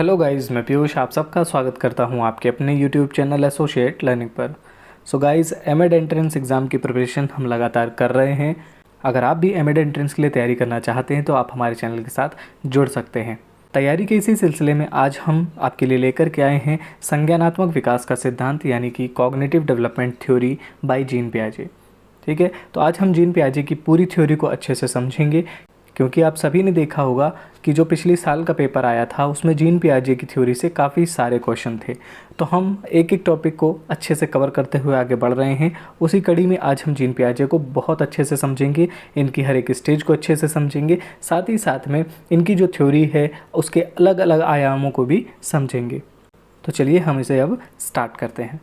Hello guys, मैं पीयूष आप सबका स्वागत करता हूं आपके अपने यूट्यूब चैनल एसोसिएट लर्निंग पर। So guys, MEd entrance exam की प्रिपरेशन हम लगातार कर रहे हैं। अगर आप भी एमएड एंट्रेंस के लिए तैयारी करना चाहते हैं तो आप हमारे चैनल के साथ जुड़ सकते हैं। तैयारी के इसी सिलसिले में आज हम आपके लिए लेकर के आए हैं संज्ञानात्मक विकास का सिद्धांत यानी कि cognitive development theory by Jean पियाजे। ठीक है, तो आज हम जीन पियाजे की पूरी थ्योरी को अच्छे से समझेंगे, क्योंकि आप सभी ने देखा होगा कि जो पिछले साल का पेपर आया था उसमें जीन पियाजे की थ्योरी से काफ़ी सारे क्वेश्चन थे। तो हम एक एक टॉपिक को अच्छे से कवर करते हुए आगे बढ़ रहे हैं। उसी कड़ी में आज हम जीन पियाजे को बहुत अच्छे से समझेंगे, इनकी हर एक स्टेज को अच्छे से समझेंगे, साथ ही साथ में इनकी जो थ्योरी है उसके अलग अलग आयामों को भी समझेंगे। तो चलिए हम इसे अब स्टार्ट करते हैं।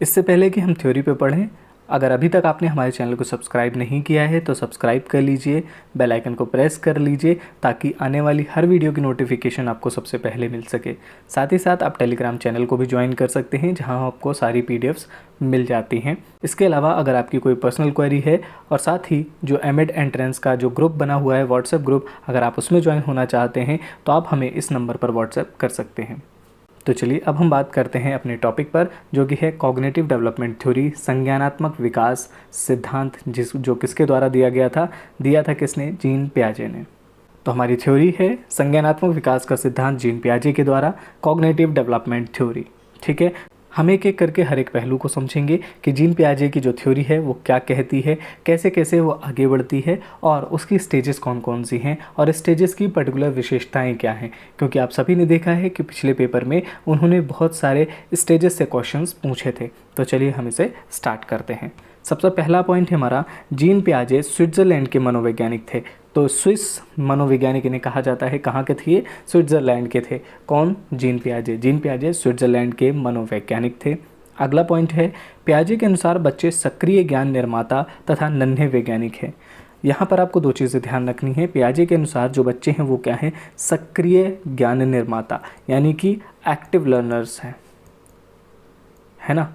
इससे पहले कि हम थ्योरी पे पढ़ें, अगर अभी तक आपने हमारे चैनल को सब्सक्राइब नहीं किया है तो सब्सक्राइब कर लीजिए, बेल आइकन को प्रेस कर लीजिए ताकि आने वाली हर वीडियो की नोटिफिकेशन आपको सबसे पहले मिल सके। साथ ही साथ आप टेलीग्राम चैनल को भी ज्वाइन कर सकते हैं, जहां आपको सारी पीडीएफ्स मिल जाती हैं। इसके अलावा अगर आपकी कोई पर्सनल क्वेरी है और साथ ही जो एमएड एंट्रेंस का जो ग्रुप बना हुआ है व्हाट्सएप ग्रुप, अगर आप उसमें ज्वाइन होना चाहते हैं तो आप हमें इस नंबर पर व्हाट्सएप कर सकते हैं। तो चलिए अब हम बात करते हैं अपने टॉपिक पर, जो कि है कॉग्निटिव डेवलपमेंट थ्योरी, संज्ञानात्मक विकास सिद्धांत, जो किसके द्वारा दिया था किसने? जीन पियाजे ने। तो हमारी थ्योरी है संज्ञानात्मक विकास का सिद्धांत जीन पियाजे के द्वारा, कॉग्निटिव डेवलपमेंट थ्योरी। ठीक है, हम एक एक करके हर एक पहलू को समझेंगे कि जीन पियाजे की जो थ्योरी है वो क्या कहती है, कैसे कैसे वो आगे बढ़ती है और उसकी स्टेजेस कौन कौन सी हैं और स्टेजेस की पर्टिकुलर विशेषताएं क्या हैं। क्योंकि आप सभी ने देखा है कि पिछले पेपर में उन्होंने बहुत सारे स्टेजेस से क्वेश्चंस पूछे थे। तो चलिए हम इसे स्टार्ट करते हैं। सबसे पहला पॉइंट है हमारा, जीन पियाजे स्विट्ज़रलैंड के मनोवैज्ञानिक थे। तो स्विस मनोवैज्ञानिक इन्हें कहा जाता है। कहाँ के थे ये? स्विट्ज़रलैंड के थे। कौन? जीन पियाजे। जीन पियाजे स्विट्ज़रलैंड के मनोवैज्ञानिक थे। अगला पॉइंट है, पियाजे के अनुसार बच्चे सक्रिय ज्ञान निर्माता तथा नन्हे वैज्ञानिक हैं। यहाँ पर आपको दो चीज़ें ध्यान रखनी है। पियाजे के अनुसार जो बच्चे हैं वो क्या हैं? सक्रिय ज्ञान निर्माता, यानी कि एक्टिव लर्नर्स हैं, है ना।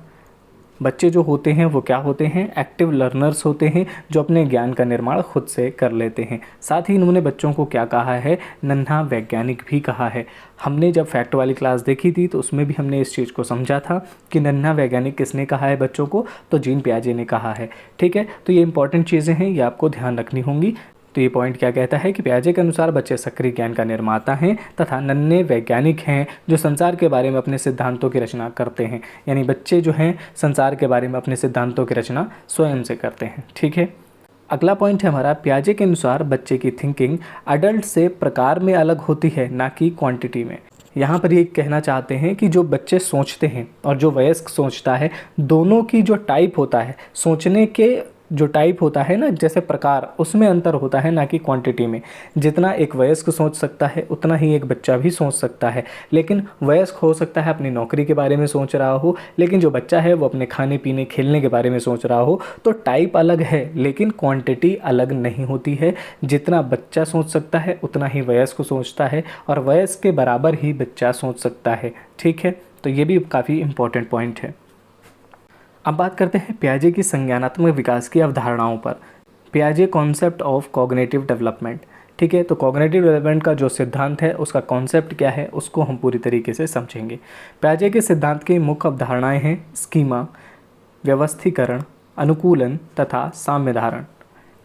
बच्चे जो होते हैं वो क्या होते हैं? एक्टिव लर्नर्स होते हैं, जो अपने ज्ञान का निर्माण खुद से कर लेते हैं। साथ ही इन्होंने बच्चों को क्या कहा है? नन्हा वैज्ञानिक भी कहा है। हमने जब फैक्ट वाली क्लास देखी थी तो उसमें भी हमने इस चीज़ को समझा था कि नन्हा वैज्ञानिक किसने कहा है बच्चों को? तो जीन पियाजे ने कहा है। ठीक है, तो ये इंपॉर्टेंट चीज़ें हैं, ये आपको ध्यान रखनी होंगी। तो ये पॉइंट क्या कहता है कि पियाजे के अनुसार बच्चे सक्रिय ज्ञान का निर्माता हैं तथा नन्हे वैज्ञानिक हैं, जो संसार के बारे में अपने सिद्धांतों की रचना करते हैं। यानी बच्चे जो हैं संसार के बारे में अपने सिद्धांतों की रचना स्वयं से करते हैं। ठीक है, अगला पॉइंट है हमारा, पियाजे के अनुसार बच्चे की थिंकिंग अडल्ट से प्रकार में अलग होती है, ना कि क्वांटिटी में। यहाँ पर ये कहना चाहते हैं कि जो बच्चे सोचते हैं और जो वयस्क सोचता है, दोनों की जो टाइप होता है, सोचने के जो टाइप होता है ना, जैसे प्रकार, उसमें अंतर होता है, ना कि क्वांटिटी में। जितना एक वयस्क सोच सकता है उतना ही एक बच्चा भी सोच सकता है। लेकिन वयस्क हो सकता है अपनी नौकरी के बारे में सोच रहा हो, लेकिन जो बच्चा है वो अपने खाने पीने खेलने के बारे में सोच रहा हो। तो टाइप अलग है लेकिन क्वांटिटी अलग नहीं होती है। जितना बच्चा सोच सकता है उतना ही वयस्क सोचता है और वयस्क के बराबर ही बच्चा सोच सकता है। ठीक है, तो ये भी काफ़ी इंपॉर्टेंट पॉइंट है। अब बात करते हैं पियाजे की संज्ञानात्मक विकास की अवधारणाओं पर। पियाजे कॉन्सेप्ट ऑफ कॉग्निटिव डेवलपमेंट। ठीक है, तो कॉग्निटिव डेवलपमेंट का जो सिद्धांत है उसका कॉन्सेप्ट क्या है उसको हम पूरी तरीके से समझेंगे। पियाजे के सिद्धांत की मुख्य अवधारणाएं हैं स्कीमा, व्यवस्थीकरण, अनुकूलन तथा साम्यधारण।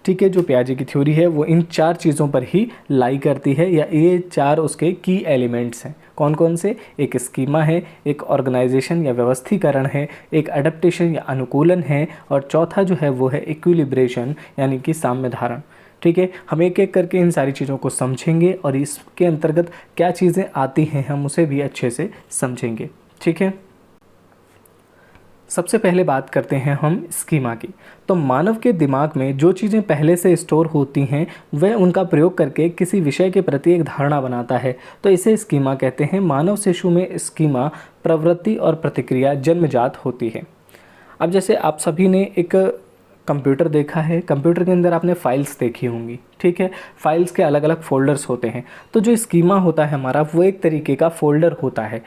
ठीक है, जो पियाजे की थ्योरी है वो इन चार चीज़ों पर ही लाई करती है, या ये चार उसके की एलिमेंट्स हैं। कौन कौन से? एक स्कीमा है, एक ऑर्गेनाइजेशन या व्यवस्थीकरण है, एक अडेप्टेशन या अनुकूलन है, और चौथा जो है वो है इक्विलिब्रेशन यानी कि साम्यधारण। ठीक है, हम एक एक करके इन सारी चीज़ों को समझेंगे और इसके अंतर्गत क्या चीज़ें आती हैं हम उसे भी अच्छे से समझेंगे। ठीक है, सबसे पहले बात करते हैं हम स्कीमा की। तो मानव के दिमाग में जो चीज़ें पहले से स्टोर होती हैं वह उनका प्रयोग करके किसी विषय के प्रति एक धारणा बनाता है, तो इसे स्कीमा कहते हैं। मानव शिशु में स्कीमा प्रवृत्ति और प्रतिक्रिया जन्मजात होती है। अब जैसे आप सभी ने एक कंप्यूटर देखा है, कंप्यूटर के अंदर आपने फाइल्स देखी होंगी। ठीक है, फाइल्स के अलग अलग फोल्डर्स होते हैं। तो जो स्कीमा होता है हमारा वो एक तरीके का फोल्डर होता है।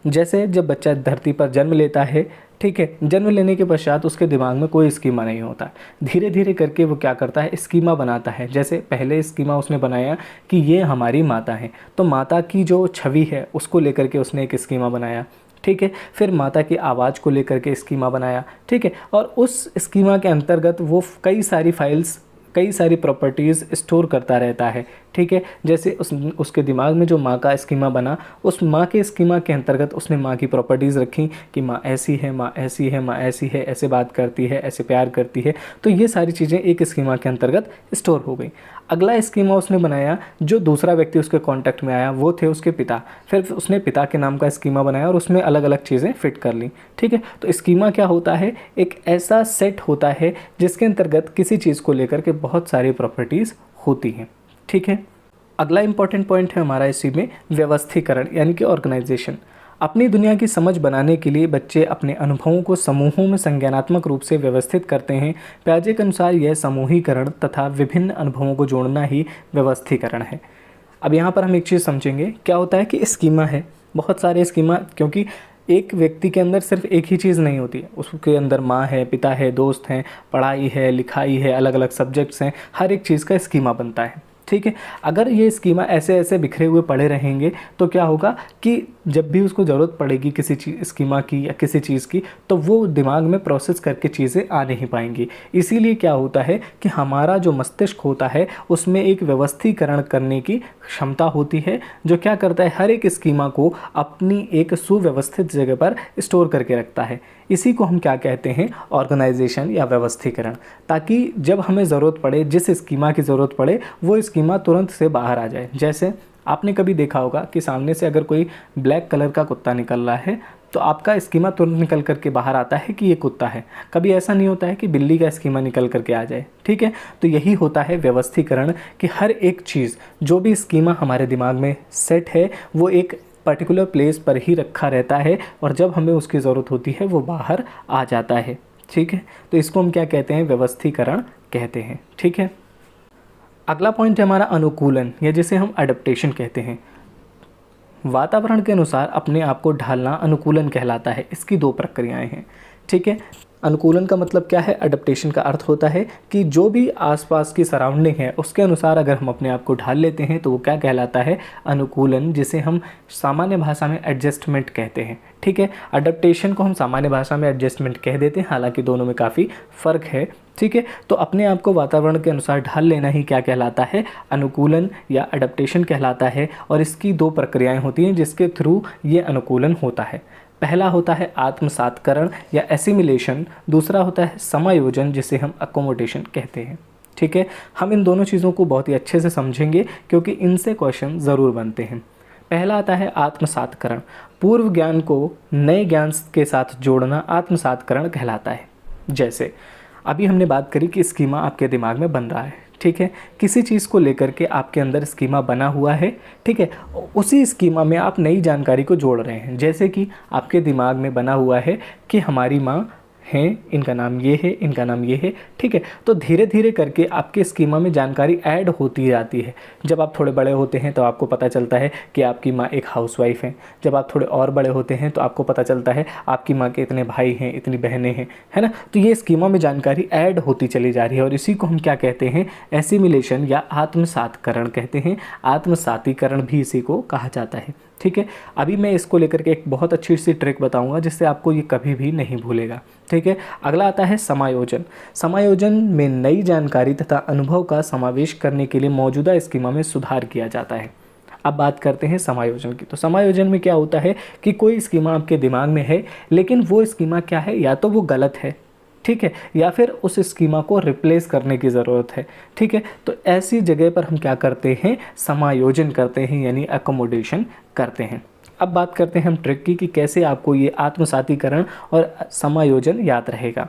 जैसे जब बच्चा धरती पर जन्म लेता है, ठीक है, जन्म लेने के पश्चात उसके दिमाग में कोई स्कीमा नहीं होता। धीरे धीरे करके वो क्या करता है, स्कीमा बनाता है। जैसे पहले स्कीमा उसने बनाया कि ये हमारी माता है, तो माता की जो छवि है उसको लेकर के उसने एक स्कीमा बनाया, ठीक है। फिर माता की आवाज़ को लेकर के स्कीमा बनाया, ठीक है। और उस स्कीमा के अंतर्गत वो कई सारी फाइल्स, कई सारी प्रॉपर्टीज़ स्टोर करता रहता है, ठीक है। जैसे उसके दिमाग में जो माँ का स्कीमा बना, उस माँ के स्कीमा के अंतर्गत उसने माँ की प्रॉपर्टीज़ रखी कि माँ ऐसी है, माँ ऐसी है, माँ ऐसी है, ऐसे बात करती है, ऐसे प्यार करती है। तो ये सारी चीज़ें एक स्कीमा के अंतर्गत स्टोर हो गई। अगला स्कीमा उसने बनाया, जो दूसरा व्यक्ति उसके कांटेक्ट में आया वो थे उसके पिता। फिर उसने पिता के नाम का स्कीमा बनाया और उसमें अलग अलग चीज़ें फिट कर ली, ठीक है। तो स्कीमा क्या होता है, एक ऐसा सेट होता है जिसके अंतर्गत किसी चीज़ को लेकर के बहुत सारी प्रॉपर्टीज़ होती हैं, ठीक है। अगला इंपॉर्टेंट पॉइंट है हमारा इसी में व्यवस्थीकरण यानी कि ऑर्गेनाइजेशन। अपनी दुनिया की समझ बनाने के लिए बच्चे अपने अनुभवों को समूहों में संज्ञानात्मक रूप से व्यवस्थित करते हैं। पियाजे के अनुसार यह समूहीकरण तथा विभिन्न अनुभवों को जोड़ना ही व्यवस्थीकरण है। अब यहाँ पर हम एक चीज़ समझेंगे, क्या होता है कि स्कीमा है, बहुत सारे स्कीमा, क्योंकि एक व्यक्ति के अंदर सिर्फ एक ही चीज़ नहीं होती है, उसके अंदर माँ है, पिता है, दोस्त हैं, पढ़ाई है, लिखाई है, अलग अलग सब्जेक्ट्स हैं, हर एक चीज़ का स्कीमा बनता है, ठीक है। अगर ये स्कीमा ऐसे ऐसे बिखरे हुए पड़े रहेंगे तो क्या होगा कि जब भी उसको ज़रूरत पड़ेगी किसी चीज़ स्कीमा की या किसी चीज़ की, तो वो दिमाग में प्रोसेस करके चीज़ें आ नहीं पाएंगी। इसीलिए क्या होता है कि हमारा जो मस्तिष्क होता है उसमें एक व्यवस्थीकरण करने की क्षमता होती है, जो क्या करता है, हर एक स्कीमा को अपनी एक सुव्यवस्थित जगह पर स्टोर करके रखता है। इसी को हम क्या कहते हैं, ऑर्गेनाइजेशन या व्यवस्थीकरण, ताकि जब हमें ज़रूरत पड़े, जिस स्कीमा की ज़रूरत पड़े, वो स्कीमा तुरंत से बाहर आ जाए। जैसे आपने कभी देखा होगा कि सामने से अगर कोई ब्लैक कलर का कुत्ता निकल रहा है तो आपका स्कीमा तुरंत निकल करके बाहर आता है कि ये कुत्ता है। कभी ऐसा नहीं होता है कि बिल्ली का स्कीमा निकल करके आ जाए, ठीक है। तो यही होता है व्यवस्थीकरण, कि हर एक चीज़, जो भी स्कीमा हमारे दिमाग में सेट है, वो एक पर्टिकुलर प्लेस पर ही रखा रहता है और जब हमें उसकी ज़रूरत होती है वो बाहर आ जाता है, ठीक है। तो इसको हम क्या कहते हैं, व्यवस्थीकरण कहते हैं, ठीक है। अगला पॉइंट है हमारा अनुकूलन, या जिसे हम अडेप्टेशन कहते हैं। वातावरण के अनुसार अपने आप को ढालना अनुकूलन कहलाता है। इसकी दो प्रक्रियाएं हैं, ठीक है। अनुकूलन का मतलब क्या है, अडेप्टेशन का अर्थ होता है कि जो भी आसपास की सराउंडिंग है उसके अनुसार अगर हम अपने आप को ढाल लेते हैं तो वो क्या कहलाता है, अनुकूलन, जिसे हम सामान्य भाषा में एडजस्टमेंट कहते हैं, ठीक है। अडेप्टेशन को हम सामान्य भाषा में एडजस्टमेंट कह देते हैं, हालांकि दोनों में काफ़ी फ़र्क है, ठीक है। तो अपने आप को वातावरण के अनुसार ढाल लेना ही क्या कहलाता है, अनुकूलन या अडेप्टेशन कहलाता है। और इसकी दो प्रक्रियाएं होती हैं जिसके थ्रू ये अनुकूलन होता है। पहला होता है आत्मसातकरण या एसिमिलेशन, दूसरा होता है समायोजन जिसे हम अकोमोडेशन कहते हैं, ठीक है। हम इन दोनों चीज़ों को बहुत ही अच्छे से समझेंगे क्योंकि इनसे क्वेश्चन ज़रूर बनते हैं। पहला आता है आत्मसातकरण, पूर्व ज्ञान को नए ज्ञान के साथ जोड़ना आत्मसातकरण कहलाता है। जैसे अभी हमने बात करी कि स्कीमा आपके दिमाग में बन रहा है, ठीक है। किसी चीज़ को लेकर के आपके अंदर स्कीमा बना हुआ है, ठीक है। उसी स्कीमा में आप नई जानकारी को जोड़ रहे हैं। जैसे कि आपके दिमाग में बना हुआ है कि हमारी माँ हैं, इनका नाम ये है, इनका नाम ये है, ठीक है। तो धीरे धीरे करके आपके स्कीमा में जानकारी ऐड होती जाती है। जब आप थोड़े बड़े होते हैं तो आपको पता चलता है कि आपकी माँ एक हाउसवाइफ हैं। जब आप थोड़े और बड़े होते हैं तो आपको पता चलता है आपकी माँ के इतने भाई हैं, इतनी बहनें हैं, है ना। तो ये स्कीमा में जानकारी ऐड होती चली जा रही है और इसी को हम क्या कहते हैं, एसिमिलेशन या आत्मसातकरण कहते हैं। आत्मसातीकरण भी इसी को कहा जाता है, ठीक है। अभी मैं इसको लेकर के एक बहुत अच्छी सी ट्रिक बताऊंगा जिससे आपको ये कभी भी नहीं भूलेगा, ठीक है। अगला आता है समायोजन। समायोजन में नई जानकारी तथा अनुभव का समावेश करने के लिए मौजूदा स्कीमा में सुधार किया जाता है। अब बात करते हैं समायोजन की। तो समायोजन में क्या होता है कि कोई स्कीमा आपके दिमाग में है लेकिन वो स्कीमा क्या है, या तो वो गलत है, ठीक है, या फिर उस स्कीमा को रिप्लेस करने की ज़रूरत है, ठीक है। तो ऐसी जगह पर हम क्या करते हैं, समायोजन करते हैं, यानी अकोमोडेशन करते हैं। अब बात करते हैं हम ट्रिक की कि कैसे आपको ये आत्मसातीकरण और समायोजन याद रहेगा।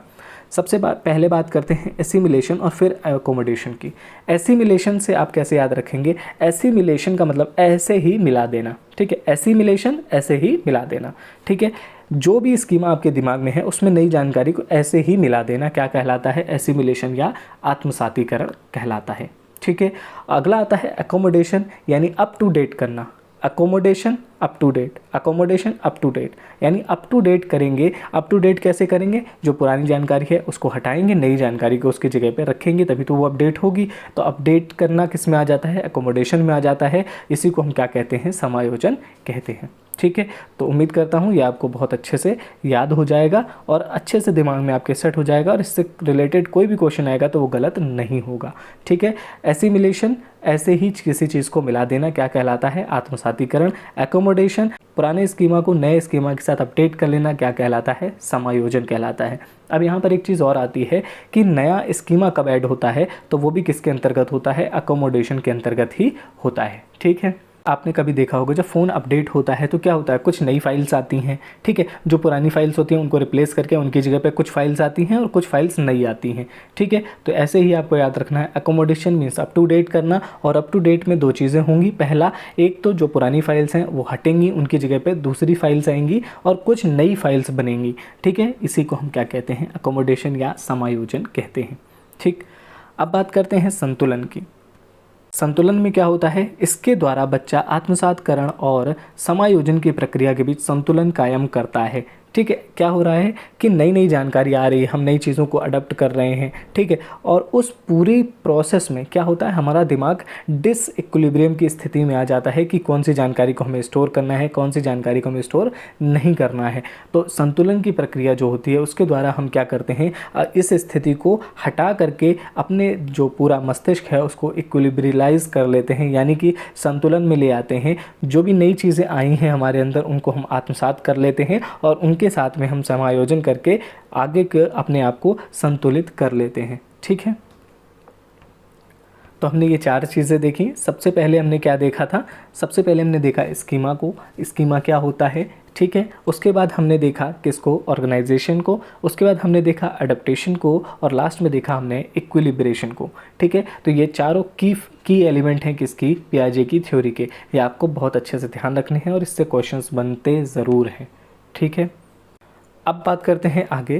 सबसे पहले बात करते हैं एसिमिलेशन और फिर अकोमोडेशन की। एसिमिलेशन से आप कैसे याद रखेंगे, एसिमिलेशन का मतलब ऐसे ही मिला देना, ठीक है। एसिमिलेशन ऐसे ही मिला देना, ठीक है। जो भी स्कीमा आपके दिमाग में है उसमें नई जानकारी को ऐसे ही मिला देना क्या कहलाता है, एसिमिलेशन या आत्मसातीकरण कहलाता है, ठीक है। अगला आता है अकोमोडेशन, यानी अप टू डेट करना। Accommodation up to date, accommodation up to date, यानी अप टू डेट करेंगे। अप टू डेट कैसे करेंगे? जो पुरानी जानकारी है उसको हटाएंगे, नई जानकारी को उसकी जगह पे रखेंगे, तभी तो वो अपडेट होगी। तो अपडेट करना किस में आ जाता है? अकोमोडेशन में आ जाता है। इसी को हम क्या कहते हैं? समायोजन कहते हैं। ठीक है, तो उम्मीद करता हूँ ये आपको बहुत अच्छे से याद हो जाएगा और अच्छे से दिमाग में आपके सेट हो जाएगा, और इससे रिलेटेड कोई भी क्वेश्चन आएगा तो वो गलत नहीं होगा। ठीक है, एसिमिलेशन, ऐसे ही किसी चीज़ को मिला देना, क्या कहलाता है? आत्मसातीकरण। एकोमोडेशन, पुराने स्कीमा को नए स्कीमा के साथ अपडेट कर लेना, क्या कहलाता है? समायोजन कहलाता है। अब यहाँ पर एक चीज़ और आती है कि नया स्कीमा कब ऐड होता है, तो वो भी किसके अंतर्गत होता है? अकोमोडेशन के अंतर्गत ही होता है। ठीक है, आपने कभी देखा होगा जब फ़ोन अपडेट होता है तो क्या होता है? कुछ नई फाइल्स आती हैं। ठीक है, जो पुरानी फाइल्स होती हैं उनको रिप्लेस करके उनकी जगह पे कुछ फाइल्स आती हैं और कुछ फाइल्स नई आती हैं। ठीक है, तो ऐसे ही आपको याद रखना है। Accommodation means up to date करना, और अप टू डेट में दो चीज़ें होंगी। पहला, एक तो जो पुरानी फाइल्स हैं वो हटेंगी, उनकी जगह पर दूसरी फाइल्स आएंगी और कुछ नई फाइल्स बनेंगी। ठीक है, इसी को हम क्या कहते हैं? अकोमोडेशन या समायोजन कहते हैं। ठीक, अब बात करते हैं संतुलन की। संतुलन में क्या होता है? इसके द्वारा बच्चा आत्मसातकरण और समायोजन की प्रक्रिया के बीच संतुलन कायम करता है। ठीक है, क्या हो रहा है कि नई नई जानकारी आ रही है, हम नई चीज़ों को अडॉप्ट कर रहे हैं। ठीक है, और उस पूरी प्रोसेस में क्या होता है? हमारा दिमाग डिसइक्विलिब्रियम की स्थिति में आ जाता है कि कौन सी जानकारी को हमें स्टोर करना है, कौन सी जानकारी को हमें स्टोर नहीं करना है। तो संतुलन की प्रक्रिया जो होती है उसके द्वारा हम क्या करते हैं? इस स्थिति को हटा करके अपने जो पूरा मस्तिष्क है उसको इक्विलिब्रियलाइज कर लेते हैं, यानी कि संतुलन में ले आते हैं। जो भी नई चीज़ें आई हैं हमारे अंदर उनको हम आत्मसात कर लेते हैं और उनके साथ में हम समायोजन करके आगे के अपने आप को संतुलित कर लेते हैं। ठीक है, तो हमने ये चार चीज़ें देखी। सबसे पहले हमने क्या देखा था? सबसे पहले हमने देखा स्कीमा को, स्कीमा क्या होता है। ठीक है, उसके बाद हमने देखा किसको? ऑर्गेनाइजेशन को। उसके बाद हमने देखा अडेप्टेशन को, और लास्ट में देखा हमने इक्विलिब्रेशन को। ठीक है, तो ये चारों की एलिमेंट हैं किसकी? पियाजे की थ्योरी के। ये आपको बहुत अच्छे से ध्यान रखने हैं और इससे क्वेश्चंस बनते ज़रूर हैं। ठीक है, अब बात करते हैं आगे।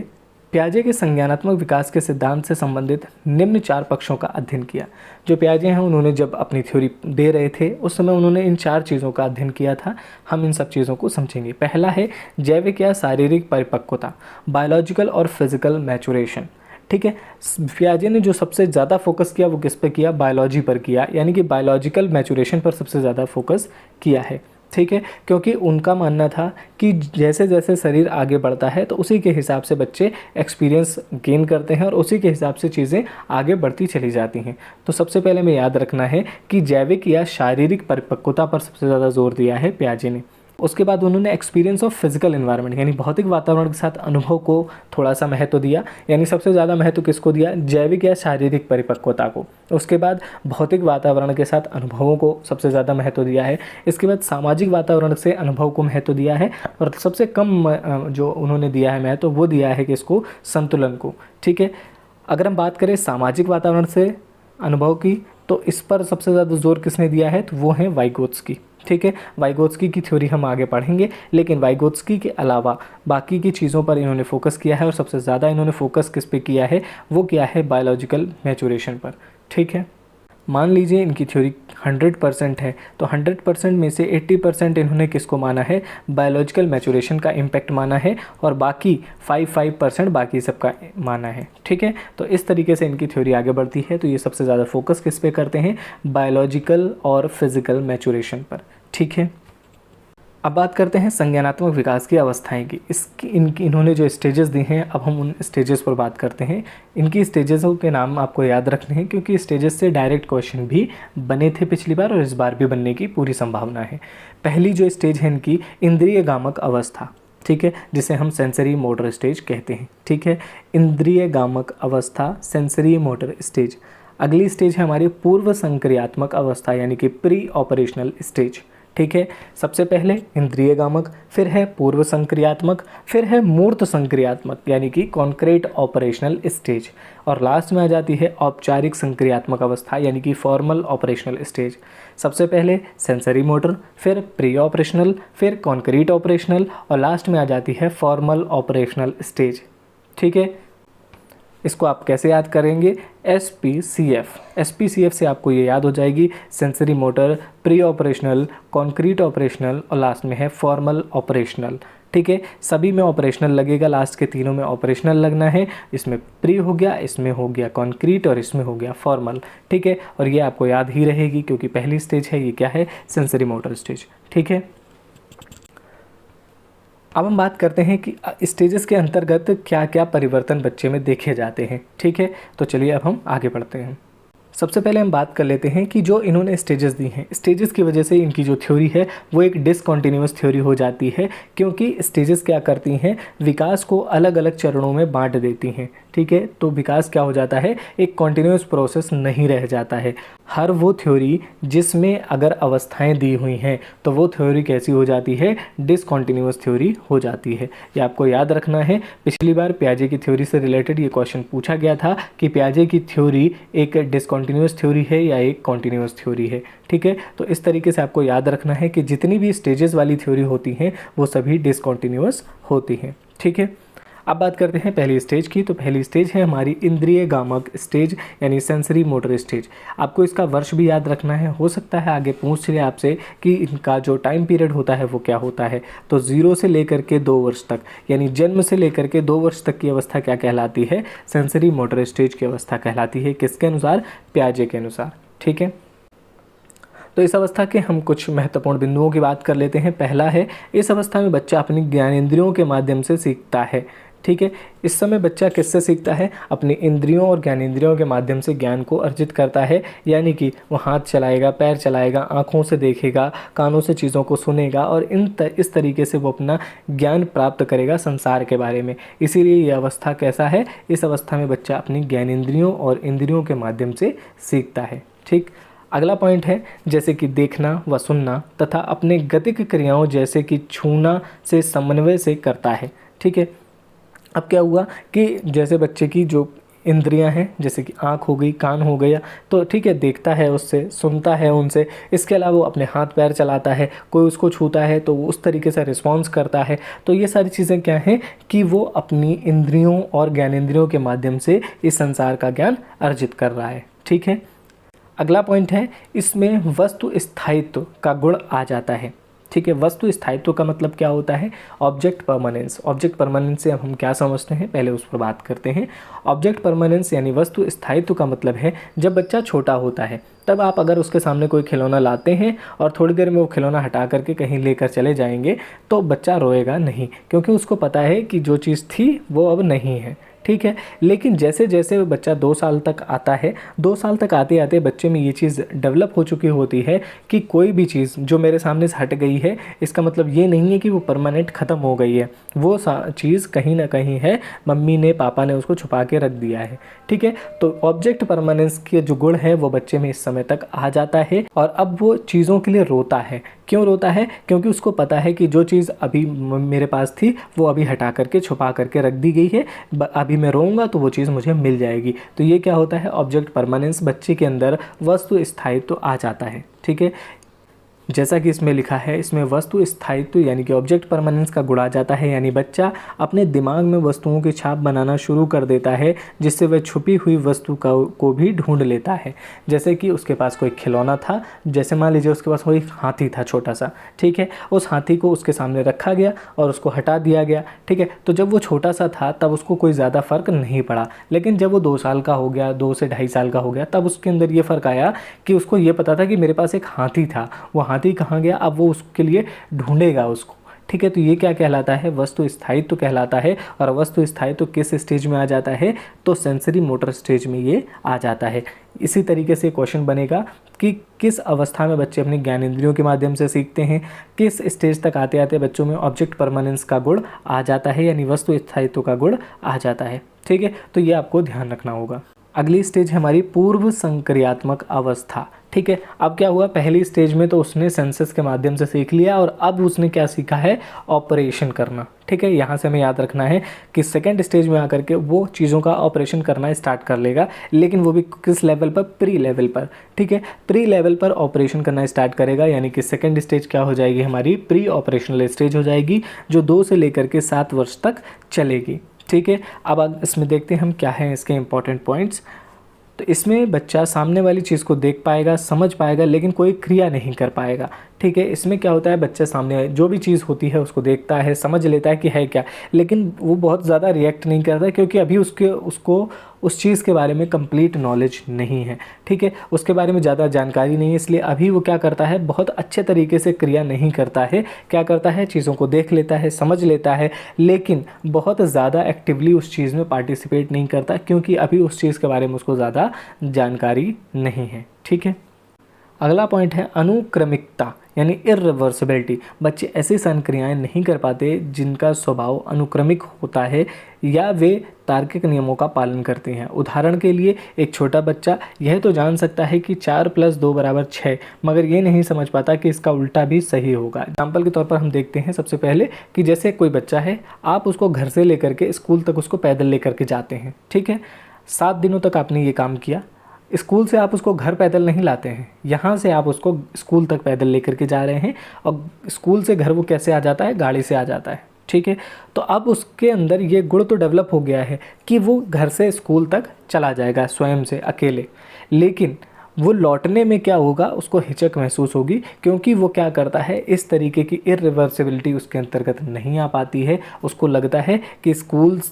पियाजे के संज्ञानात्मक विकास के सिद्धांत से संबंधित निम्न चार पक्षों का अध्ययन किया। जो पियाजे हैं उन्होंने जब अपनी थ्योरी दे रहे थे उस समय उन्होंने इन चार चीज़ों का अध्ययन किया था। हम इन सब चीज़ों को समझेंगे। पहला है जैविक या शारीरिक परिपक्वता, बायोलॉजिकल और फिजिकल मैचुरेशन। ठीक है, पियाजे ने जो सबसे ज़्यादा फोकस किया वो किस पे किया? बायोलॉजी पर किया, यानी कि बायोलॉजिकल मैचुरेशन पर सबसे ज़्यादा फोकस किया है। ठीक है, क्योंकि उनका मानना था कि जैसे जैसे शरीर आगे बढ़ता है तो उसी के हिसाब से बच्चे एक्सपीरियंस गेन करते हैं और उसी के हिसाब से चीज़ें आगे बढ़ती चली जाती हैं। तो सबसे पहले हमें याद रखना है कि जैविक या शारीरिक परिपक्वता पर सबसे ज़्यादा जोर दिया है पियाजे ने। उसके बाद उन्होंने एक्सपीरियंस ऑफ फिजिकल एनवायरनमेंट यानी भौतिक वातावरण के साथ अनुभव को थोड़ा सा महत्व दिया, यानी सबसे ज़्यादा महत्व किसको दिया? जैविक या शारीरिक परिपक्वता को। उसके बाद भौतिक वातावरण के साथ अनुभवों को सबसे ज़्यादा महत्व दिया है। इसके बाद सामाजिक वातावरण से अनुभव को महत्व दिया है, और सबसे कम जो उन्होंने दिया है महत्व वो दिया है किसको? संतुलन को। ठीक है, अगर हम बात करें सामाजिक वातावरण से अनुभव की तो इस पर सबसे ज़्यादा जोर किसने दिया है? तो वो है वाइगोत्स्की। ठीक है, वाइगोत्स्की की थ्योरी हम आगे पढ़ेंगे, लेकिन वाइगोत्स्की के अलावा बाकी की चीज़ों पर इन्होंने फोकस किया है, और सबसे ज़्यादा इन्होंने फोकस किस पे किया है? वो किया है बायोलॉजिकल मैचुरेशन पर। ठीक है, मान लीजिए इनकी थ्योरी 100% है तो 100% में से 80% इन्होंने किसको माना है? बायोलॉजिकल मैचुरेशन का इम्पैक्ट माना है, और बाकी 5% बाकी सबका माना है। ठीक है, तो इस तरीके से इनकी थ्योरी आगे बढ़ती है। तो ये सबसे ज़्यादा फोकस किस पे करते हैं? बायोलॉजिकल और फिजिकल मैचुरेशन पर। ठीक है, अब बात करते हैं संज्ञानात्मक विकास की अवस्थाएं की। इन्होंने जो स्टेजेस दी हैं, अब हम उन स्टेजेस पर बात करते हैं। इनकी स्टेजेसों के नाम आपको याद रखने हैं, क्योंकि स्टेजेस से डायरेक्ट क्वेश्चन भी बने थे पिछली बार, और इस बार भी बनने की पूरी संभावना है। पहली जो स्टेज है इनकी इंद्रिय गामक अवस्था। ठीक है, जिसे हम सेंसरी मोटर स्टेज कहते हैं। ठीक है, इंद्रिय गामक अवस्था, सेंसरी मोटर स्टेज। अगली स्टेज है हमारी पूर्व संक्रियात्मक अवस्था, यानी कि प्री ऑपरेशनल स्टेज। ठीक है, सबसे पहले इंद्रिय गामक, फिर है पूर्व संक्रियात्मक, फिर है मूर्त संक्रियात्मक यानी कि कॉन्क्रीट ऑपरेशनल स्टेज, और लास्ट में आ जाती है औपचारिक संक्रियात्मक अवस्था यानी कि फॉर्मल ऑपरेशनल स्टेज। सबसे पहले सेंसरी मोटर, फिर प्री ऑपरेशनल, फिर कॉन्क्रीट ऑपरेशनल, और लास्ट में आ जाती है फॉर्मल ऑपरेशनल स्टेज। ठीक है, इसको आप कैसे याद करेंगे, SPCF से आपको ये याद हो जाएगी, sensory motor, pre operational, concrete operational और लास्ट में है फॉर्मल ऑपरेशनल। ठीक है, सभी में ऑपरेशनल लगेगा, लास्ट के तीनों में ऑपरेशनल लगना है। इसमें प्री हो गया, इसमें हो गया कॉन्क्रीट और इसमें हो गया फॉर्मल। ठीक है, और ये आपको याद ही रहेगी क्योंकि पहली स्टेज है, ये क्या है, सेंसरी मोटर स्टेज। ठीक है, अब हम बात करते हैं कि स्टेजेस के अंतर्गत क्या क्या परिवर्तन बच्चे में देखे जाते हैं। ठीक है, तो चलिए अब हम आगे बढ़ते हैं। सबसे पहले हम बात कर लेते हैं कि जो इन्होंने स्टेजेस दी हैं, स्टेजेस की वजह से इनकी जो थ्योरी है वो एक डिसकंटिन्यूअस थ्योरी हो जाती है, क्योंकि स्टेजेस क्या करती हैं, विकास को अलग अलग चरणों में बांट देती हैं। ठीक है, तो विकास क्या हो जाता है, एक कॉन्टिन्यूअस प्रोसेस नहीं रह जाता है। हर वो थ्योरी जिसमें अगर अवस्थाएं दी हुई हैं तो वो थ्योरी कैसी हो जाती है, डिसकंटिन्यूअस थ्योरी हो जाती है। ये आपको याद रखना है। पिछली बार पियाजे की थ्योरी से रिलेटेड ये क्वेश्चन पूछा गया था कि पियाजे की थ्योरी एक डिसकंटिन्यूअस थ्योरी है या एक कॉन्टिन्यूअस थ्योरी है। ठीक है, तो इस तरीके से आपको याद रखना है कि जितनी भी स्टेजेस वाली थ्योरी होती हैं वो सभी डिसकंटिन्यूअस होती हैं। ठीक है, अब बात करते हैं पहली स्टेज की। तो पहली स्टेज है हमारी इंद्रिय गामक स्टेज यानी सेंसरी मोटर स्टेज। आपको इसका वर्ष भी याद रखना है, हो सकता है आगे पूछ ले आपसे कि इनका जो टाइम पीरियड होता है वो क्या होता है। तो 0 से लेकर के 2 वर्ष तक, यानी जन्म से लेकर के 2 वर्ष तक की अवस्था क्या कहलाती है, सेंसरी मोटर स्टेज की अवस्था कहलाती है। किसके अनुसार, पियाजे के अनुसार। ठीक है, तो इस अवस्था के हम कुछ महत्वपूर्ण बिंदुओं की बात कर लेते हैं। पहला है, इस अवस्था में बच्चा अपनी ज्ञानेंद्रियों के माध्यम से सीखता है। ठीक है, इस समय बच्चा किससे सीखता है, अपनी इंद्रियों और ज्ञानेंद्रियों के माध्यम से ज्ञान को अर्जित करता है। यानी कि वो हाथ चलाएगा, पैर चलाएगा, आँखों से देखेगा, कानों से चीज़ों को सुनेगा और इस तरीके से वो अपना ज्ञान प्राप्त करेगा संसार के बारे में। इसीलिए ये अवस्था कैसा है, इस अवस्था में बच्चा अपनी ज्ञानेंद्रियों और इंद्रियों के माध्यम से सीखता है। ठीक, अगला पॉइंट है जैसे कि देखना व सुनना तथा अपने गतिक क्रियाओं जैसे कि छूना से समन्वय से करता है। ठीक है, अब क्या हुआ कि जैसे बच्चे की जो इंद्रियां हैं, जैसे कि आँख हो गई, कान हो गया, तो ठीक है, देखता है उससे, सुनता है उनसे, इसके अलावा वो अपने हाथ पैर चलाता है, कोई उसको छूता है तो वो उस तरीके से रिस्पॉन्स करता है। तो ये सारी चीज़ें क्या हैं कि वो अपनी इंद्रियों और ज्ञानेंद्रियों के माध्यम से इस संसार का ज्ञान अर्जित कर रहा है। ठीक है, अगला पॉइंट है, इसमें वस्तु स्थायित्व का गुण आ जाता है। ठीक है, वस्तु स्थायित्व का मतलब क्या होता है, ऑब्जेक्ट परमानेंस। ऑब्जेक्ट परमानेंस से हम क्या समझते हैं, पहले उस पर बात करते हैं। ऑब्जेक्ट परमानेंस यानी वस्तु स्थायित्व का मतलब है जब बच्चा छोटा होता है तब आप अगर उसके सामने कोई खिलौना लाते हैं और थोड़ी देर में वो खिलौना हटा करके कहीं लेकर चले जाएंगे तो बच्चा रोएगा नहीं, क्योंकि उसको पता है कि जो चीज़ थी वो अब नहीं है। ठीक है, लेकिन जैसे जैसे बच्चा 2 साल तक आता है, 2 साल तक आते आते बच्चे में ये चीज़ डेवलप हो चुकी होती है कि कोई भी चीज़ जो मेरे सामने से हट गई है इसका मतलब ये नहीं है कि वो परमानेंट ख़त्म हो गई है, वो चीज़ कहीं ना कहीं है, मम्मी ने पापा ने उसको छुपा के रख दिया है। ठीक है, तो ऑब्जेक्ट परमानेंस के जो गुण है वो बच्चे में इस समय तक आ जाता है और अब वो चीज़ों के लिए रोता है। क्यों रोता है, क्योंकि उसको पता है कि जो चीज़ अभी मेरे पास थी वो अभी हटा करके छुपा करके रख दी गई है, अभी मैं रोऊंगा तो वो चीज़ मुझे मिल जाएगी। तो ये क्या होता है, ऑब्जेक्ट परमानेंस, बच्चे के अंदर वस्तु स्थायित्व तो आ जाता है। ठीक है, जैसा कि इसमें लिखा है, इसमें वस्तु स्थायित्व यानी कि ऑब्जेक्ट परमानेंस का गुण आ जाता है, यानी बच्चा अपने दिमाग में वस्तुओं की छाप बनाना शुरू कर देता है जिससे वह छुपी हुई वस्तु को भी ढूंढ लेता है। जैसे कि उसके पास कोई खिलौना था, जैसे मान लीजिए उसके पास कोई हाथी था छोटा सा। ठीक है, उस हाथी को उसके सामने रखा गया और उसको हटा दिया गया। ठीक है, तो जब वो छोटा सा था तब उसको कोई ज़्यादा फ़र्क नहीं पड़ा, लेकिन जब वो 2 साल का हो गया, 2 से 2.5 साल का हो गया, तब उसके अंदर ये फ़र्क आया कि उसको ये पता था कि मेरे पास एक हाथी था, वो हाथी कहाँ गया, अब वो उसके लिए ढूंढेगा उसको। ठीक है, तो ये क्या कहलाता है, वस्तु स्थायित्व कहलाता है। और वस्तु स्थायित्व किस स्टेज में आ जाता है, तो सेंसरी मोटर स्टेज में ये आ जाता है। इसी तरीके से क्वेश्चन बनेगा कि किस अवस्था में बच्चे अपने ज्ञानेंद्रियों के माध्यम से सीखते हैं, किस स्टेज तक आते आते बच्चों में ऑब्जेक्ट परमानेंस का गुण आ जाता है यानी वस्तु स्थायित्व का गुण आ जाता है। ठीक है, तो ये आपको ध्यान रखना होगा। अगली स्टेज है हमारी पूर्व संक्रियात्मक अवस्था। ठीक है, अब क्या हुआ, पहली स्टेज में तो उसने सेंसस के माध्यम से सीख लिया और अब उसने क्या सीखा है, ऑपरेशन करना। ठीक है, यहाँ से हमें याद रखना है कि सेकंड स्टेज में आकर के वो चीज़ों का ऑपरेशन करना स्टार्ट कर लेगा, लेकिन वो भी किस लेवल पर, प्री लेवल पर। ठीक है, प्री लेवल पर ऑपरेशन करना स्टार्ट करेगा, यानी कि सेकंड स्टेज क्या हो जाएगी, हमारी प्री ऑपरेशनल स्टेज हो जाएगी, जो 2 से लेकर के 7 वर्ष तक चलेगी। ठीक है, अब इसमें देखते हैं हम क्या है इसके इंपॉर्टेंट पॉइंट्स। तो इसमें बच्चा सामने वाली चीज़ को देख पाएगा, समझ पाएगा, लेकिन कोई क्रिया नहीं कर पाएगा। ठीक है, इसमें क्या होता है, बच्चा सामने जो भी चीज़ होती है उसको देखता है, समझ लेता है कि है क्या, लेकिन वो बहुत ज़्यादा रिएक्ट नहीं करता क्योंकि अभी उसको उस चीज़ के बारे में कंप्लीट नॉलेज नहीं है। ठीक है, उसके बारे में ज़्यादा जानकारी नहीं है, इसलिए अभी वो क्या करता है, बहुत अच्छे तरीके से क्रिया नहीं करता है। क्या करता है, चीज़ों को देख लेता है, समझ लेता है, लेकिन बहुत ज़्यादा एक्टिवली उस चीज़ में पार्टिसिपेट नहीं करता क्योंकि अभी उस चीज़ के बारे में उसको ज़्यादा जानकारी नहीं है। ठीक है, अगला पॉइंट है अनुक्रमिकता यानी इर्रिवर्सिबिलिटी। बच्चे ऐसी संक्रियाएं नहीं कर पाते जिनका स्वभाव अनुक्रमिक होता है या वे तार्किक नियमों का पालन करते हैं। उदाहरण के लिए एक छोटा बच्चा यह तो जान सकता है कि 4 + 2 = 6, मगर ये नहीं समझ पाता कि इसका उल्टा भी सही होगा। एग्जाम्पल के तौर पर हम देखते हैं सबसे पहले कि जैसे कोई बच्चा है, आप उसको घर से लेकर के स्कूल तक उसको पैदल लेकर के जाते हैं। ठीक है, 7 दिनों तक आपने ये काम किया। स्कूल से आप उसको घर पैदल नहीं लाते हैं, यहाँ से आप उसको स्कूल तक पैदल लेकर के जा रहे हैं और स्कूल से घर वो कैसे आ जाता है, गाड़ी से आ जाता है। ठीक है, तो अब उसके अंदर ये गुण तो डेवलप हो गया है कि वो घर से स्कूल तक चला जाएगा स्वयं से अकेले, लेकिन वो लौटने में क्या होगा, उसको हिचक महसूस होगी क्योंकि वो क्या करता है, इस तरीके की इर्रिवर्सिबिलिटी उसके अंतर्गत नहीं आ पाती है। उसको लगता है कि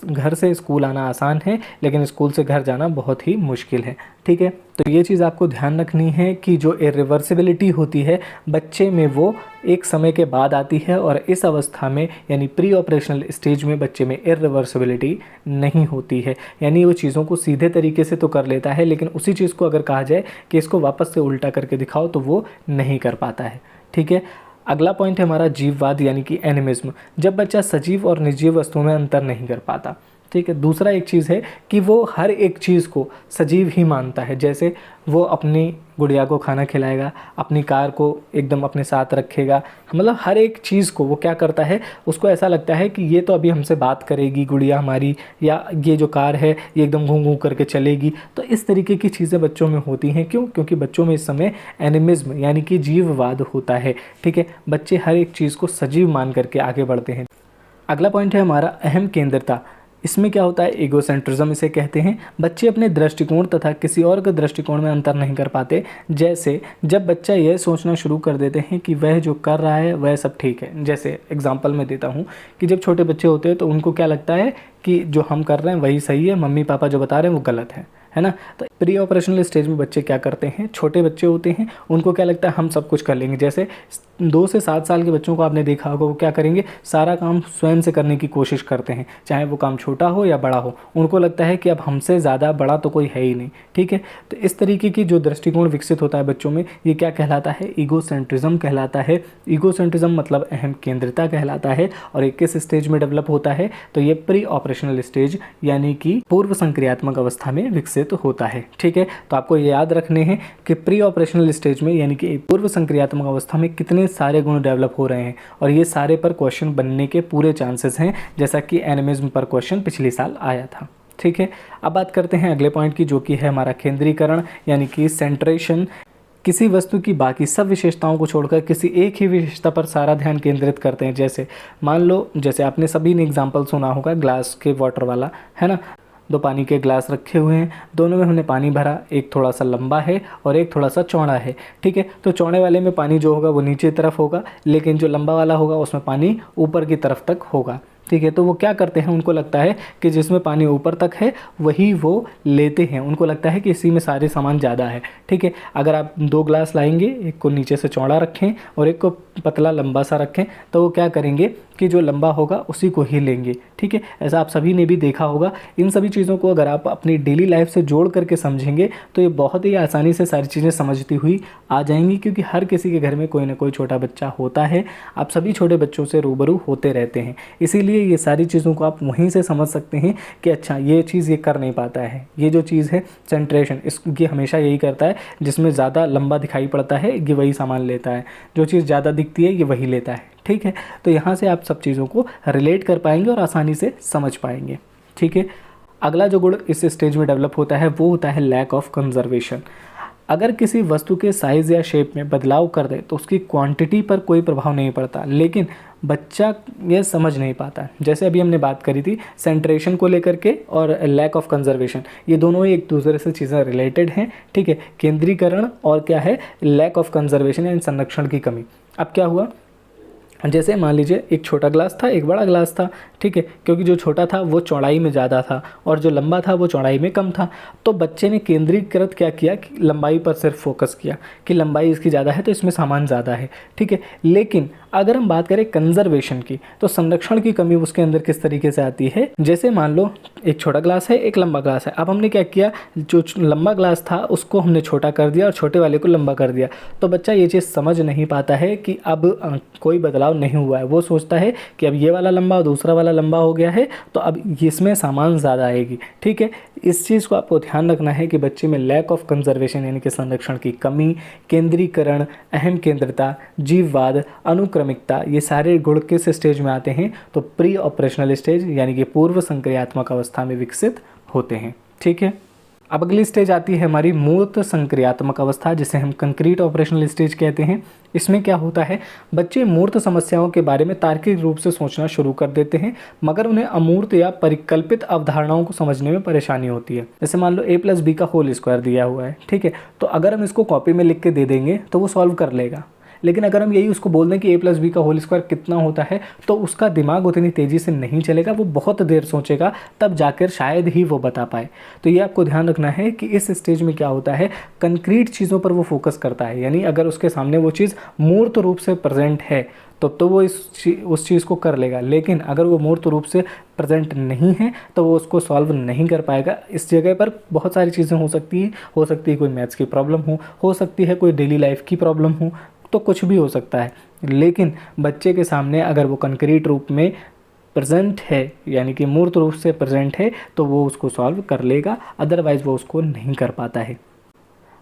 घर से स्कूल आना आसान है, लेकिन स्कूल से घर जाना बहुत ही मुश्किल है। ठीक है, तो ये चीज़ आपको ध्यान रखनी है कि जो इर्रिवर्सिबिलिटी होती है बच्चे में वो एक समय के बाद आती है और इस अवस्था में यानी प्री ऑपरेशनल स्टेज में बच्चे में इर्रिवर्सिबिलिटी नहीं होती है। यानी वो चीज़ों को सीधे तरीके से तो कर लेता है, लेकिन उसी चीज़ को अगर कहा जाए कि इसको वापस से उल्टा करके दिखाओ तो वो नहीं कर पाता है। ठीक है, अगला पॉइंट है हमारा जीववाद यानी कि एनिमिज्म। जब बच्चा सजीव और निर्जीव वस्तुओं में अंतर नहीं कर पाता। ठीक है, दूसरा एक चीज़ है कि वो हर एक चीज़ को सजीव ही मानता है। जैसे वो अपनी गुड़िया को खाना खिलाएगा, अपनी कार को एकदम अपने साथ रखेगा, मतलब हर एक चीज़ को वो क्या करता है, उसको ऐसा लगता है कि ये तो अभी हमसे बात करेगी गुड़िया हमारी, या ये जो कार है ये एकदम घूं घूं करके चलेगी। तो इस तरीके की चीज़ें बच्चों में होती हैं। क्यों? क्योंकि बच्चों में इस समय एनिमिज्म यानी कि जीववाद होता है। ठीक है, बच्चे हर एक चीज़ को सजीव मान करके आगे बढ़ते हैं। अगला पॉइंट है हमारा अहम केंद्रता। इसमें क्या होता है, ईगोसेंट्रिज्म इसे कहते हैं। बच्चे अपने दृष्टिकोण तथा किसी और के दृष्टिकोण में अंतर नहीं कर पाते। जैसे जब बच्चा यह सोचना शुरू कर देते हैं कि वह जो कर रहा है वह सब ठीक है। जैसे एग्जांपल में देता हूँ कि जब छोटे बच्चे होते हैं तो उनको क्या लगता है कि जो हम कर रहे हैं वही सही है, मम्मी पापा जो बता रहे हैं वो गलत है ना। तो प्री ऑपरेशनल स्टेज में बच्चे क्या करते हैं, छोटे बच्चे होते हैं, उनको क्या लगता है हम सब कुछ कर लेंगे। जैसे 2 से 7 साल के बच्चों को आपने देखा होगा, वो क्या करेंगे, सारा काम स्वयं से करने की कोशिश करते हैं, चाहे वो काम छोटा हो या बड़ा हो। उनको लगता है कि अब हमसे ज़्यादा बड़ा तो कोई है ही नहीं। ठीक है, तो इस तरीके की जो दृष्टिकोण विकसित होता है बच्चों में, ये क्या कहलाता है, ईगोसेंट्रिज्म कहलाता है। ईगोसेंट्रिज्म मतलब अहम केंद्रिता कहलाता है। और ये किस स्टेज में डेवलप होता है, तो ये प्री ऑपरेशनल स्टेज यानी कि पूर्व संक्रियात्मक अवस्था में विकसित होता है। ठीक है, तो आपको ये याद रखने हैं कि प्री ऑपरेशनल स्टेज में यानी कि पूर्व संक्रियात्मक अवस्था में कितने सारे गुण डेवलप हो रहे हैं, और ये सारे पर क्वेश्चन बनने के पूरे चांसेस हैं, जैसा कि एनिमिज्म पर क्वेश्चन पिछले साल आया था। ठीक है, अब बात करते हैं अगले पॉइंट की, जो कि है हमारा केंद्रीकरण यानी कि सेंट्रेशन। किसी वस्तु की बाकी सब विशेषताओं को छोड़कर किसी एक ही विशेषता पर सारा ध्यान केंद्रित करते हैं। जैसे मान लो, जैसे आपने सभी ने एग्जाम्पल सुना होगा ग्लास के वाटर वाला, है ना। 2 पानी के ग्लास रखे हुए हैं, दोनों में हमने पानी भरा, एक थोड़ा सा लंबा है और एक थोड़ा सा चौड़ा है। ठीक है, तो चौड़े वाले में पानी जो होगा वो नीचे तरफ होगा, लेकिन जो लंबा वाला होगा उसमें पानी ऊपर की तरफ तक होगा। ठीक है, तो वो क्या करते हैं, उनको लगता है कि जिसमें पानी ऊपर तक है वही वो लेते हैं। उनको लगता है कि इसी में सारे सामान ज़्यादा है। ठीक है, अगर आप 2 ग्लास लाएंगे, एक को नीचे से चौड़ा रखें और एक को पतला लंबा सा रखें, तो वो क्या करेंगे कि जो लंबा होगा उसी को ही लेंगे। ठीक है, ऐसा आप सभी ने भी देखा होगा। इन सभी चीज़ों को अगर आप अपनी डेली लाइफ से जोड़ करके समझेंगे तो ये बहुत ही आसानी से सारी चीज़ें समझती हुई आ जाएंगी, क्योंकि हर किसी के घर में कोई ना कोई छोटा बच्चा होता है। आप सभी छोटे बच्चों से रूबरू होते रहते हैं, इसीलिए ये सारी चीज़ों को आप वहीं से समझ सकते हैं कि अच्छा ये चीज़ ये कर नहीं पाता है। ये जो चीज़ है सेंट्रेशन, ये हमेशा यही करता है, जिसमें ज़्यादा लंबा दिखाई पड़ता है ये वही सामान लेता है, जो चीज़ ज़्यादा दिखती है ये वही लेता है। ठीक है, तो यहाँ से आप सब चीज़ों को रिलेट कर पाएंगे और आसानी से समझ पाएंगे। ठीक है, अगला जो गुण इस स्टेज में डेवलप होता है वो होता है लैक ऑफ कंजर्वेशन। अगर किसी वस्तु के साइज़ या शेप में बदलाव कर दे तो उसकी क्वांटिटी पर कोई प्रभाव नहीं पड़ता, लेकिन बच्चा ये समझ नहीं पाता। जैसे अभी हमने बात करी थी सेंट्रेशन को लेकर के और लैक ऑफ कंजर्वेशन, ये दोनों ही एक दूसरे से चीज़ें रिलेटेड हैं, ठीक है। केंद्रीकरण और क्या है, लैक ऑफ कंजर्वेशन यानी संरक्षण की कमी। अब क्या हुआ, जैसे मान लीजिए एक छोटा ग्लास था, एक बड़ा ग्लास था, ठीक है। क्योंकि जो छोटा था वो चौड़ाई में ज़्यादा था और जो लंबा था वो चौड़ाई में कम था, तो बच्चे ने केंद्रीकृत क्या किया कि लंबाई पर सिर्फ फोकस किया कि लंबाई इसकी ज़्यादा है तो इसमें सामान ज़्यादा है, ठीक है। लेकिन अगर हम बात करें कंजर्वेशन की, तो संरक्षण की कमी उसके अंदर किस तरीके से आती है। जैसे मान लो एक छोटा ग्लास है, एक लंबा ग्लास है। अब हमने क्या किया, जो लंबा ग्लास था उसको हमने छोटा कर दिया और छोटे वाले को लंबा कर दिया, तो बच्चा ये चीज़ समझ नहीं पाता है कि अब कोई बदलाव नहीं हुआ है। वो सोचता है कि अब ये वाला लंबा और दूसरा वाला लंबा हो गया है तो अब इसमें सामान ज़्यादा आएगी, ठीक है। इस चीज़ को आपको ध्यान रखना है कि बच्चे में लैक ऑफ कंजर्वेशन यानी कि संरक्षण की कमी, केंद्रीकरण, अहम केंद्रता, जीववाद, अनुक्रमिकता, ये सारे गुण किस स्टेज में आते हैं, तो प्री ऑपरेशनल स्टेज यानी कि पूर्व संक्रियात्मक अवस्था में विकसित होते हैं, ठीक है। अब अगली स्टेज आती है हमारी मूर्त संक्रियात्मक अवस्था, जिसे हम कंक्रीट ऑपरेशनल स्टेज कहते हैं। इसमें क्या होता है, बच्चे मूर्त समस्याओं के बारे में तार्किक रूप से सोचना शुरू कर देते हैं, मगर उन्हें अमूर्त या परिकल्पित अवधारणाओं को समझने में परेशानी होती है। जैसे मान लो a+b का होल स्क्वायर दिया हुआ है, ठीक है, तो अगर हम इसको कॉपी में लिख के दे देंगे तो वो सॉल्व कर लेगा। लेकिन अगर हम यही उसको बोल दें कि a+b का होल स्क्वायर कितना होता है, तो उसका दिमाग उतनी तेज़ी से नहीं चलेगा, वो बहुत देर सोचेगा, तब जाकर शायद ही वो बता पाए। तो ये आपको ध्यान रखना है कि इस स्टेज में क्या होता है, कंक्रीट चीज़ों पर वो फोकस करता है, यानी अगर उसके सामने वो चीज़ मूर्त रूप से प्रेजेंट है तो वो उस चीज़ को कर लेगा। लेकिन अगर वो मूर्त रूप से प्रेजेंट नहीं है तो वो उसको सॉल्व नहीं कर पाएगा। इस जगह पर बहुत सारी चीज़ें हो सकती है कोई मैथ्स की प्रॉब्लम हो सकती है कोई डेली लाइफ की प्रॉब्लम हो, तो कुछ भी हो सकता है। लेकिन बच्चे के सामने अगर वो कंक्रीट रूप में प्रेजेंट है यानी कि मूर्त रूप से प्रेजेंट है तो वो उसको सॉल्व कर लेगा, अदरवाइज़ वो उसको नहीं कर पाता है।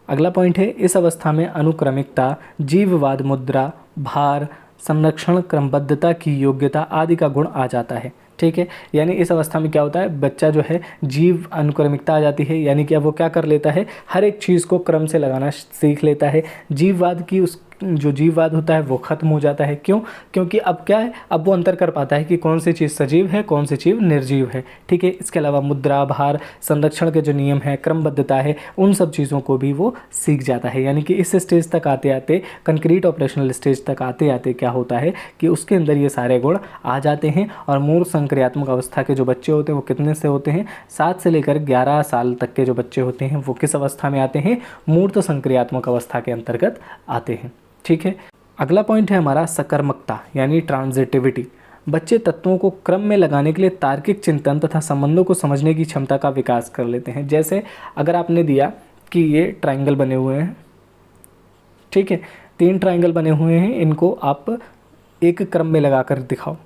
अगला पॉइंट है, इस अवस्था में अनुक्रमिकता, जीववाद, मुद्रा, भार, संरक्षण, क्रमबद्धता की योग्यता आदि का गुण आ जाता है, ठीक है। यानी इस अवस्था में क्या होता है, बच्चा जो है जीव अनुक्रमिकता आ जाती है, यानी कि अब वो क्या कर लेता है, हर एक चीज़ को क्रम से लगाना सीख लेता है। जीववाद की जो जीववाद होता है वो खत्म हो जाता है। क्यों? क्योंकि अब क्या है, अब वो अंतर कर पाता है कि कौन सी चीज़ सजीव है, कौन सी चीज़ निर्जीव है, ठीक है। इसके अलावा मुद्रा, भार, संरक्षण के जो नियम है, क्रमबद्धता है, उन सब चीज़ों को भी वो सीख जाता है। यानी कि इस स्टेज तक आते आते, कंक्रीट ऑपरेशनल स्टेज तक आते आते क्या होता है कि उसके अंदर ये सारे गुण आ जाते हैं। और मूर्त संक्रियात्मक अवस्था के जो बच्चे होते हैं वो कितने से होते हैं, 7 से लेकर 11 साल तक के जो बच्चे होते हैं वो किस अवस्था में आते हैं, मूर्त संक्रियात्मक अवस्था के अंतर्गत आते हैं, ठीक है। अगला पॉइंट है हमारा सकर्मकता यानी ट्रांजिटिविटी। बच्चे तत्वों को क्रम में लगाने के लिए तार्किक चिंतन तथा संबंधों को समझने की क्षमता का विकास कर लेते हैं। जैसे अगर आपने दिया कि ये ट्रायंगल बने हुए हैं, ठीक है, 3 ट्रायंगल बने हुए हैं, इनको आप एक क्रम में लगा कर दिखाओ,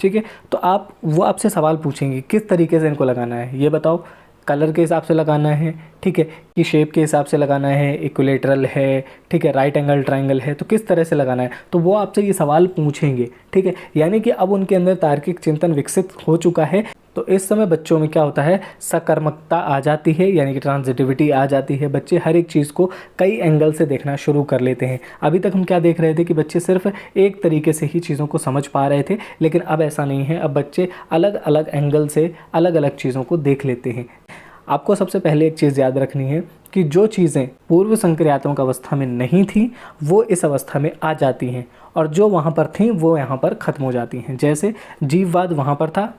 ठीक है, तो वो आपसे सवाल पूछेंगे किस तरीके से इनको लगाना है, ये बताओ। कलर के हिसाब से लगाना है, ठीक है, कि शेप के हिसाब से लगाना है, इक्विलेटरल है, ठीक है, राइट एंगल ट्रायंगल है, तो किस तरह से लगाना है, तो वो आपसे ये सवाल पूछेंगे, ठीक है। यानी कि अब उनके अंदर तार्किक चिंतन विकसित हो चुका है। तो इस समय बच्चों में क्या होता है, सकर्मकता आ जाती है, यानी कि ट्रांजिटिविटी आ जाती है। बच्चे हर एक चीज़ को कई एंगल से देखना शुरू कर लेते हैं। अभी तक हम क्या देख रहे थे कि बच्चे सिर्फ एक तरीके से ही चीज़ों को समझ पा रहे थे, लेकिन अब ऐसा नहीं है। अब बच्चे अलग अलग एंगल से अलग अलग चीज़ों को देख लेते हैं। आपको सबसे पहले एक चीज़ याद रखनी है कि जो चीज़ें पूर्व संक्रियात्मक अवस्था में नहीं थी वो इस अवस्था में आ जाती हैं, और जो वहाँ पर थी वो यहाँ पर ख़त्म हो जाती हैं। जैसे जीववाद वहाँ पर था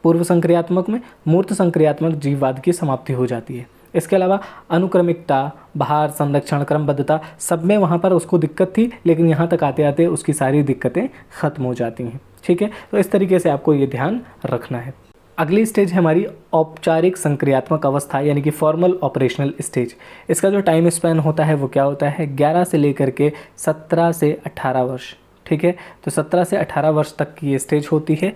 पूर्व संक्रियात्मक में, मूर्त संक्रियात्मक जीववाद की समाप्ति हो जाती है। इसके अलावा अनुक्रमिकता, भार, संरक्षण, क्रमबद्धता, सब में वहाँ पर उसको दिक्कत थी, लेकिन यहाँ तक आते आते उसकी सारी दिक्कतें ख़त्म हो जाती हैं, ठीक है। तो इस तरीके से आपको ये ध्यान रखना है। अगली स्टेज है हमारी औपचारिक संक्रियात्मक अवस्था यानी कि फॉर्मल ऑपरेशनल स्टेज। इसका जो टाइम स्पैन होता है वो क्या होता है, 11 से लेकर के 17 से 18 वर्ष, ठीक है। तो 17 से 18 वर्ष तक की ये स्टेज होती है,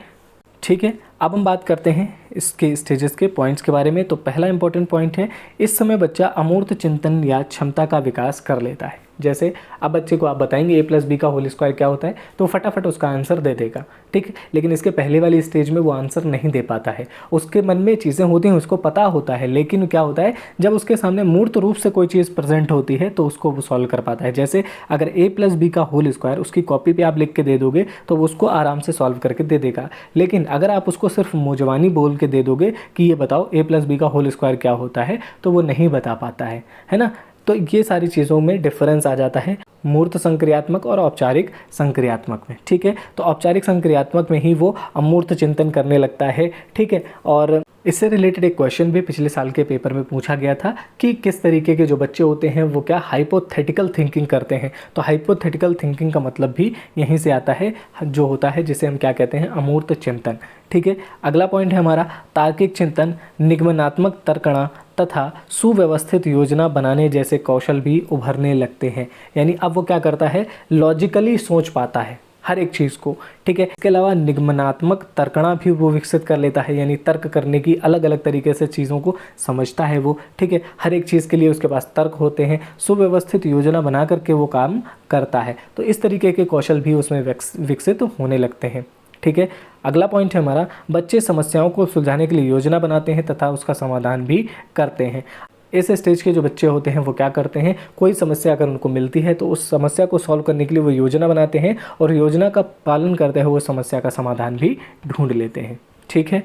ठीक है। अब हम बात करते हैं इसके स्टेजेस के पॉइंट्स के बारे में। तो पहला इंपॉर्टेंट पॉइंट है, इस समय बच्चा अमूर्त चिंतन या क्षमता का विकास कर लेता है। जैसे अब बच्चे को आप बताएंगे a+b का होल स्क्वायर क्या होता है, तो फटाफट उसका आंसर दे देगा, ठीक। लेकिन इसके पहले वाली स्टेज में वो आंसर नहीं दे पाता है, उसके मन में चीज़ें होती हैं, उसको पता होता है, लेकिन क्या होता है जब उसके सामने मूर्त रूप से कोई चीज़ प्रेजेंट होती है तो उसको वो सॉल्व कर पाता है। जैसे अगर a+b का होल स्क्वायर उसकी कॉपी पर आप लिख के दे दोगे तो वो उसको आराम से सॉल्व करके दे देगा। लेकिन अगर आप उसको सिर्फ मौजवानी बोल के दे दोगे कि ये बताओ a+b का होल स्क्वायर क्या होता है, तो वो नहीं बता पाता है ना। तो ये सारी चीज़ों में डिफरेंस आ जाता है मूर्त संक्रियात्मक और औपचारिक संक्रियात्मक में, ठीक है। तो औपचारिक संक्रियात्मक में ही वो अमूर्त चिंतन करने लगता है, ठीक है। और इससे रिलेटेड एक क्वेश्चन भी पिछले साल के पेपर में पूछा गया था कि किस तरीके के जो बच्चे होते हैं वो क्या हाइपोथेटिकल थिंकिंग करते हैं। तो हाइपोथेटिकल थिंकिंग का मतलब भी यहीं से आता है, जो होता है जिसे हम क्या कहते हैं, अमूर्त चिंतन, ठीक है। अगला पॉइंट है हमारा तार्किक चिंतन, निगमनात्मक तर्कणा तथा सुव्यवस्थित योजना बनाने जैसे कौशल भी उभरने लगते हैं। यानी अब वो क्या करता है, लॉजिकली सोच पाता है हर एक चीज़ को, ठीक है। इसके अलावा निगमनात्मक तर्कणा भी वो विकसित कर लेता है, यानी तर्क करने की अलग अलग तरीके से चीज़ों को समझता है वो, ठीक है। हर एक चीज़ के लिए उसके पास तर्क होते हैं, सुव्यवस्थित योजना बना करके वो काम करता है। तो इस तरीके के कौशल भी उसमें विकसित होने लगते हैं, ठीक है। अगला पॉइंट है हमारा, बच्चे समस्याओं को सुलझाने के लिए योजना बनाते हैं तथा उसका समाधान भी करते हैं। इस स्टेज के जो बच्चे होते हैं वो क्या करते हैं, कोई समस्या अगर उनको मिलती है तो उस समस्या को सॉल्व करने के लिए वो योजना बनाते हैं और योजना का पालन करते हुए वो समस्या का समाधान भी ढूंढ लेते हैं, ठीक है।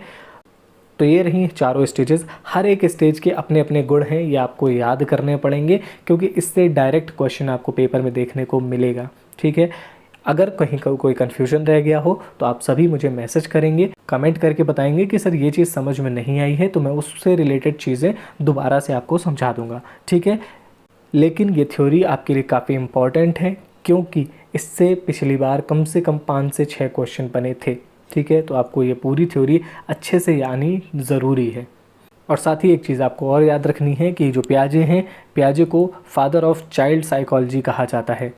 तो ये रही चारों स्टेजेस। हर एक स्टेज के अपने अपने गुण हैं, ये आपको याद करने पड़ेंगे क्योंकि इससे डायरेक्ट क्वेश्चन आपको पेपर में देखने को मिलेगा, ठीक है। अगर कहीं कोई कन्फ्यूजन रह गया हो तो आप सभी मुझे मैसेज करेंगे, कमेंट करके बताएंगे कि सर ये चीज़ समझ में नहीं आई है, तो मैं उससे रिलेटेड चीज़ें दोबारा से आपको समझा दूंगा, ठीक है। लेकिन ये थ्योरी आपके लिए काफ़ी इम्पॉर्टेंट है क्योंकि इससे पिछली बार कम से कम 5 से 6 क्वेश्चन बने थे, ठीक है। तो आपको ये पूरी थ्योरी अच्छे से आनी ज़रूरी है। और साथ ही एक चीज़ आपको और याद रखनी है कि जो पियाजे हैं, पियाजे को फादर ऑफ चाइल्ड साइकोलॉजी कहा जाता है।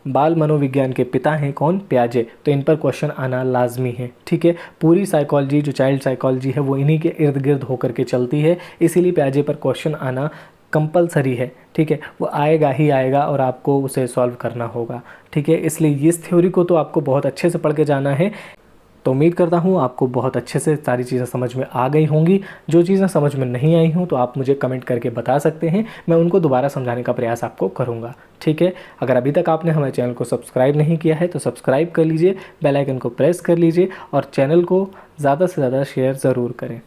बाल मनोविज्ञान के पिता हैं कौन, पियाजे। तो इन पर क्वेश्चन आना लाजमी है, ठीक है। पूरी साइकोलॉजी जो चाइल्ड साइकोलॉजी है वो इन्हीं के इर्द गिर्द होकर के चलती है, इसीलिए पियाजे पर क्वेश्चन आना कंपलसरी है, ठीक है। वो आएगा ही आएगा और आपको उसे सॉल्व करना होगा, ठीक है। इसलिए इस थ्योरी को तो आपको बहुत अच्छे से पढ़ के जाना है। तो उम्मीद करता हूँ आपको बहुत अच्छे से सारी चीज़ें समझ में आ गई होंगी। जो चीज़ें समझ में नहीं आई हों तो आप मुझे कमेंट करके बता सकते हैं, मैं उनको दोबारा समझाने का प्रयास आपको करूँगा, ठीक है। अगर अभी तक आपने हमारे चैनल को सब्सक्राइब नहीं किया है तो सब्सक्राइब कर लीजिए, बेल आइकन को प्रेस कर लीजिए और चैनल को ज़्यादा से ज़्यादा शेयर ज़रूर करें।